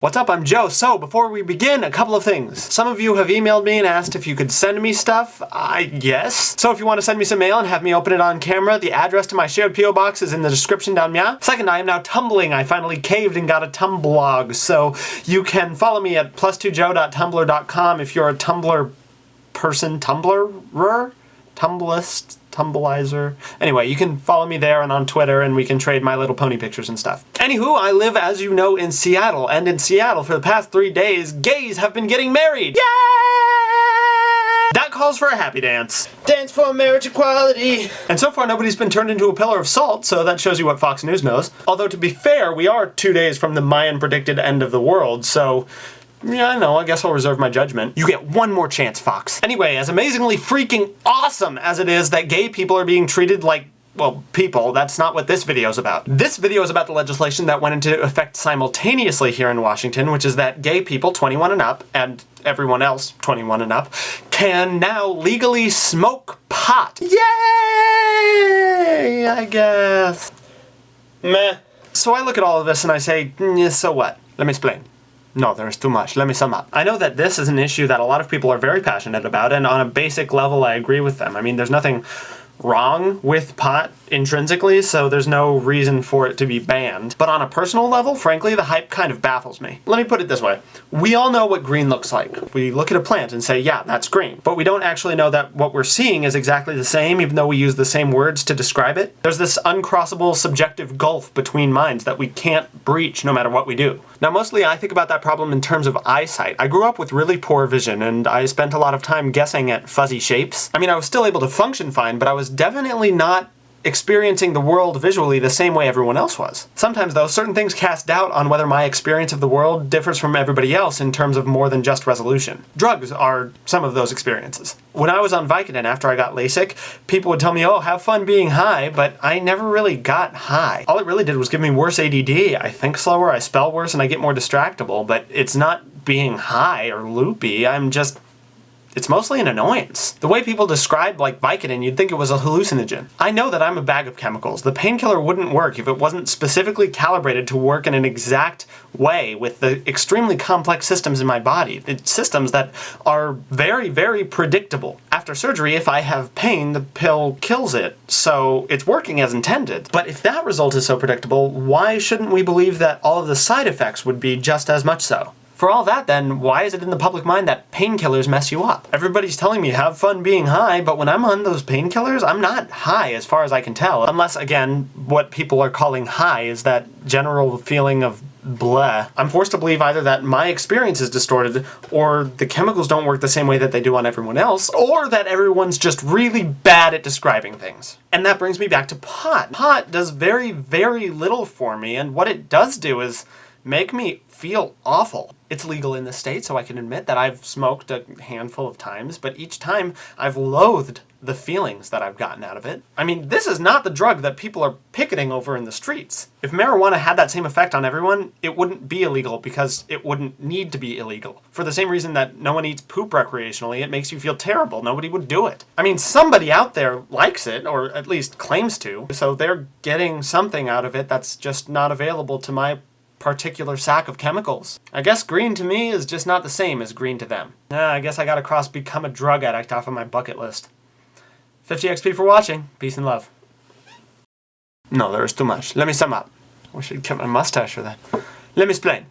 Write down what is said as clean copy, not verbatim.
What's up, I'm Joe. So, before we begin, a couple of things. Some of you have emailed me and asked if you could send me stuff. Yes. So if you want to send me some mail and have me open it on camera, the address to my shared PO box is in the description down below. Second, I am now tumbling. I finally caved and got a Tumblr, so you can follow me at plus2joe.tumblr.com if you're a Tumblr person, Tumblr-er? Tumblist? Tumblizer. Anyway, you can follow me there and on Twitter, and we can trade My Little Pony pictures and stuff. Anywho, I live, as you know, in Seattle, and in Seattle for the past 3 days, gays have been getting married. Yay! That calls for a happy dance. Dance for marriage equality. And so far, nobody's been turned into a pillar of salt, so that shows you what Fox News knows. Although, to be fair, we are 2 days from the Mayan predicted end of the world, so yeah, I know, I guess I'll reserve my judgment. You get one more chance, Fox. Anyway, as amazingly freaking awesome as it is that gay people are being treated like, well, people, that's not what this video is about. This video is about the legislation that went into effect simultaneously here in Washington, which is that gay people 21 and up, and everyone else 21 and up, can now legally smoke pot. Yay! I guess. Meh. So I look at all of this and I say, so what? Let me explain. No, there's too much. Let me sum up. I know that this is an issue that a lot of people are very passionate about, and on a basic level, I agree with them. I mean, there's nothing wrong with pot intrinsically, so there's no reason for it to be banned. But on a personal level, frankly, the hype kind of baffles me. Let me put it this way. We all know what green looks like. We look at a plant and say, yeah, that's green. But we don't actually know that what we're seeing is exactly the same, even though we use the same words to describe it. There's this uncrossable subjective gulf between minds that we can't breach no matter what we do. Now, mostly I think about that problem in terms of eyesight. I grew up with really poor vision, and I spent a lot of time guessing at fuzzy shapes. I mean, I was still able to function fine, but I was definitely not experiencing the world visually the same way everyone else was. Sometimes, though, certain things cast doubt on whether my experience of the world differs from everybody else in terms of more than just resolution. Drugs are some of those experiences. When I was on Vicodin after I got LASIK, people would tell me, oh, have fun being high, but I never really got high. All it really did was give me worse ADD. I think slower, I spell worse, and I get more distractible, but it's not being high or loopy. It's mostly an annoyance. The way people describe, like, Vicodin, you'd think it was a hallucinogen. I know that I'm a bag of chemicals. The painkiller wouldn't work if it wasn't specifically calibrated to work in an exact way with the extremely complex systems in my body. It's systems that are very, very predictable. After surgery, if I have pain, the pill kills it, so it's working as intended. But if that result is so predictable, why shouldn't we believe that all of the side effects would be just as much so? For all that, then, why is it in the public mind that painkillers mess you up? Everybody's telling me have fun being high, but when I'm on those painkillers, I'm not high as far as I can tell. Unless, again, what people are calling high is that general feeling of bleh. I'm forced to believe either that my experience is distorted, or the chemicals don't work the same way that they do on everyone else, or that everyone's just really bad at describing things. And that brings me back to pot. Pot does very, very little for me, and what it does do is make me feel awful. It's legal in the state, so I can admit that I've smoked a handful of times, but each time I've loathed the feelings that I've gotten out of it. I mean, this is not the drug that people are picketing over in the streets. If marijuana had that same effect on everyone, it wouldn't be illegal because it wouldn't need to be illegal. For the same reason that no one eats poop recreationally, it makes you feel terrible. Nobody would do it. I mean, somebody out there likes it, or at least claims to, so they're getting something out of it that's just not available to my particular sack of chemicals. I guess green to me is just not the same as green to them. I guess I gotta cross become a drug addict off of my bucket list. 50 XP for watching. Peace and love. No, there's too much. Let me sum up. I wish I'd kept my mustache for that. Let me explain.